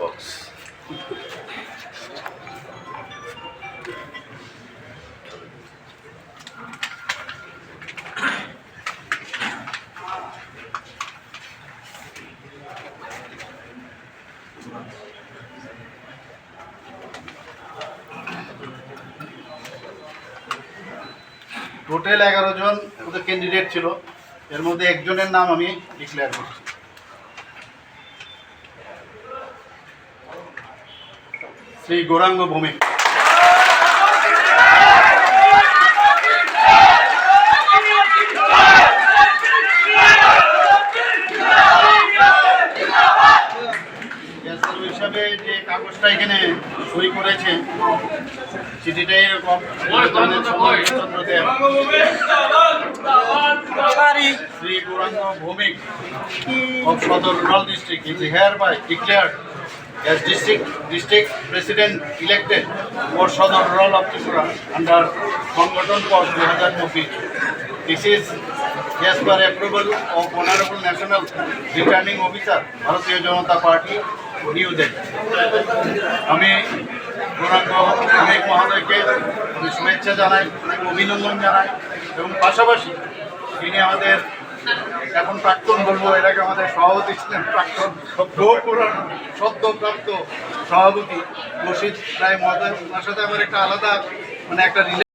box. Total 11 জন ওদের candidate ছিল, এর মধ্যে একজনের নাম আমি ডিক্লেয়ার করছি। শ্রী গৌরাঙ্গ ভৌমিক। হিসাবে যে কাগজটা এখানে সই করেছে, চিঠিটা এরকম Shri Gauranga Bhowmik of Sodor Rural District is hereby declared as district president elected for Sodor Rural of Tripura under সংগঠন পদ 2024. This is as per approval of Honorable National Returning Officer, Bharatiya Janata Party, New Delhi. আমি গৌরাঙ্গ ভৌমিক মহোদয়কে শুভেচ্ছা জানাই, অভিনন্দন জানাই এবং পাশাপাশি তিনি আমাদের এখন প্রাক্তন বলবো, এর আগে আমাদের সভাপতি ছিলেন, প্রাক্তন সদ্যপ্রাপ্ত সভাপতি রশিদ রায় মহোদয়। ওনার সাথে আমার একটা আলাদা একটা